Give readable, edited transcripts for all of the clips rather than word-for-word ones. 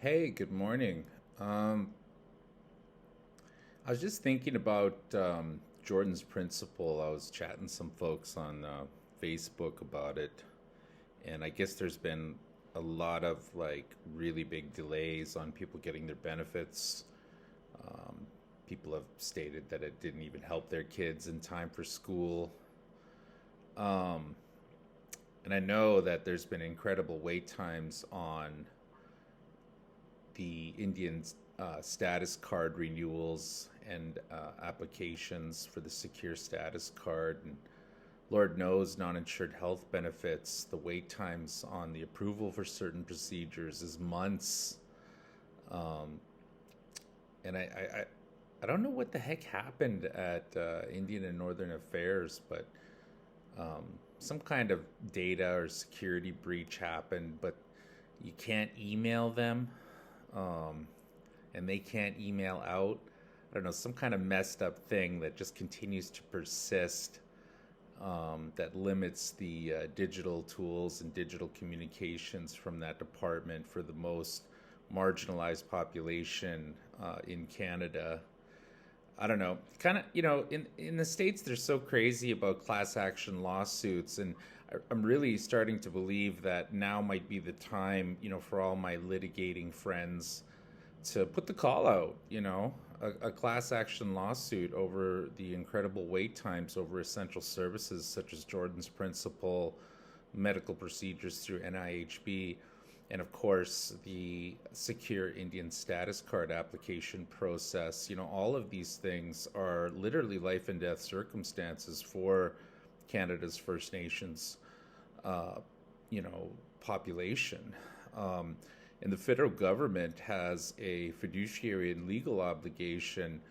Hey, good morning. Um, I was just thinking about Jordan's principle. I was chatting some folks on Facebook about it, and I guess there's been a lot of like really big delays on people getting their benefits. Um, People have stated that it didn't even help their kids in time for school. Um, and I know that there's been incredible wait times on the Indian status card renewals and applications for the secure status card. And Lord knows, non insured health benefits, the wait times on the approval for certain procedures is months. Um, and I don't know what the heck happened at Indian and Northern Affairs, but um, some kind of data or security breach happened, but you can't email them. Um, and they can't email out. I don't know, some kind of messed up thing that just continues to persist, that limits the digital tools and digital communications from that department for the most marginalized population in Canada. I don't know. Kind of, in the States, they're so crazy about class action lawsuits. And I'm really starting to believe that now might be the time, for all my litigating friends to put the call out, a class action lawsuit over the incredible wait times over essential services such as Jordan's Principle, medical procedures through NIHB, and of course the secure Indian status card application process. All of these things are literally life and death circumstances for Canada's First Nations, uh, population. Um, and the federal government has a fiduciary and legal obligation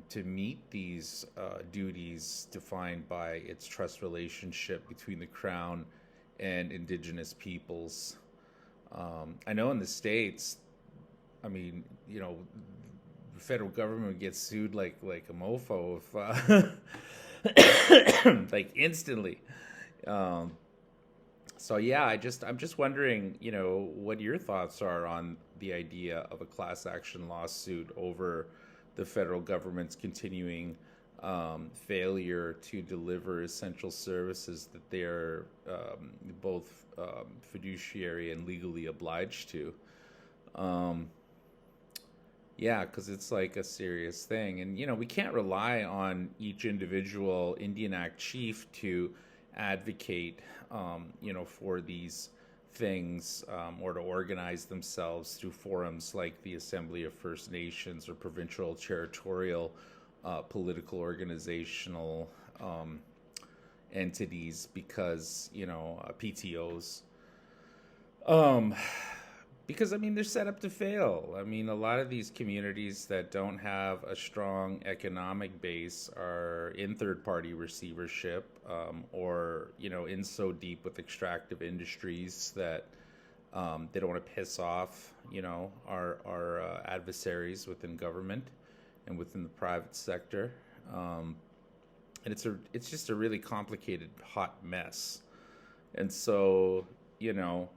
to meet these duties defined by its trust relationship between the Crown and Indigenous peoples. I know in the States, I mean, the federal government gets sued like a mofo if like instantly. Um, so yeah, I'm just wondering, what your thoughts are on the idea of a class action lawsuit over the federal government's continuing failure to deliver essential services that they're both fiduciary and legally obliged to. Um, yeah, because it's like a serious thing. And, we can't rely on each individual Indian Act chief to advocate, for these things, or to organize themselves through forums like the Assembly of First Nations or provincial territorial political organizational entities because, PTOs. Um, because I mean they're set up to fail. I mean a lot of these communities that don't have a strong economic base are in third party receivership, or in so deep with extractive industries that they don't want to piss off our adversaries within government and within the private sector. And it's just a really complicated hot mess. And so, you know,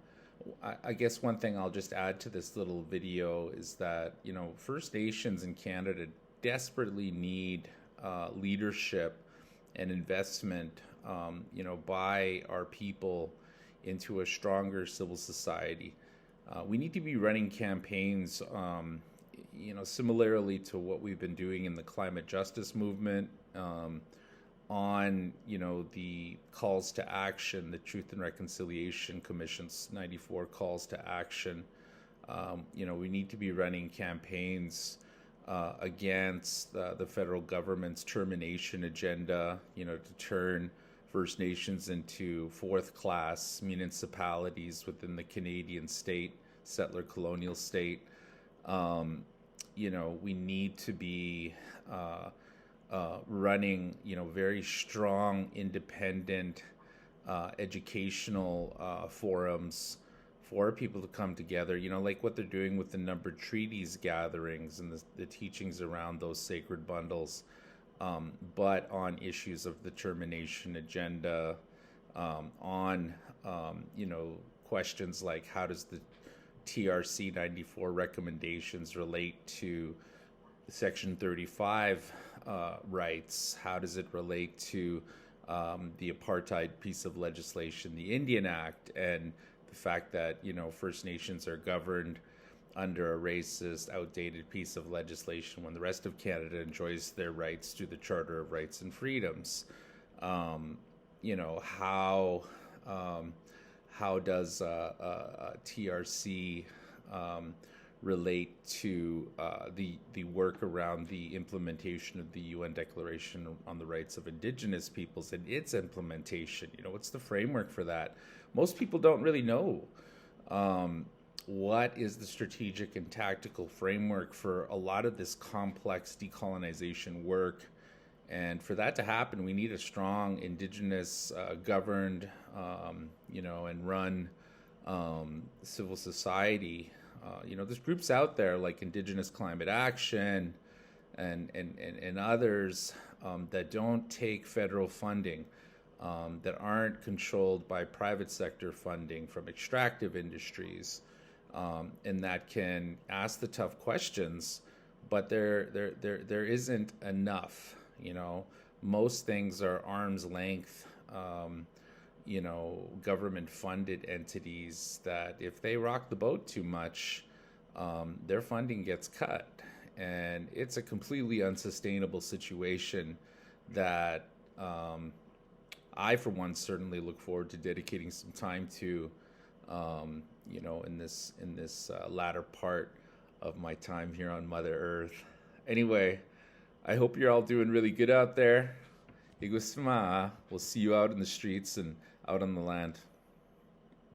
I guess one thing I'll just add to this little video is that, First Nations in Canada desperately need leadership and investment, by our people into a stronger civil society. We need to be running campaigns, similarly to what we've been doing in the climate justice movement, on the calls to action, the Truth and Reconciliation Commission's 94 calls to action. We need to be running campaigns against the federal government's termination agenda, to turn First Nations into fourth class municipalities within the Canadian state, settler colonial state. We need to be running, very strong, independent educational forums for people to come together, like what they're doing with the numbered treaties gatherings and the teachings around those sacred bundles, but on issues of the termination agenda, on, questions like how does the TRC 94 recommendations relate to Section 35 rights? How does it relate to the apartheid piece of legislation, the Indian Act, and the fact that, First Nations are governed under a racist, outdated piece of legislation when the rest of Canada enjoys their rights through the Charter of Rights and Freedoms? How does TRC relate to the work around the implementation of the UN Declaration on the Rights of Indigenous Peoples and its implementation? What's the framework for that? Most people don't really know. What is the strategic and tactical framework for a lot of this complex decolonization work? And for that to happen, we need a strong Indigenous governed, and run civil society. There's groups out there like Indigenous Climate Action and others that don't take federal funding, that aren't controlled by private sector funding from extractive industries, and that can ask the tough questions, but there isn't enough. Most things are arm's length, government funded entities that if they rock the boat too much, their funding gets cut. And it's a completely unsustainable situation that I, for one, certainly look forward to dedicating some time to, in this latter part of my time here on Mother Earth. Anyway, I hope you're all doing really good out there. Igusma, we'll see you out in the streets and out on the land.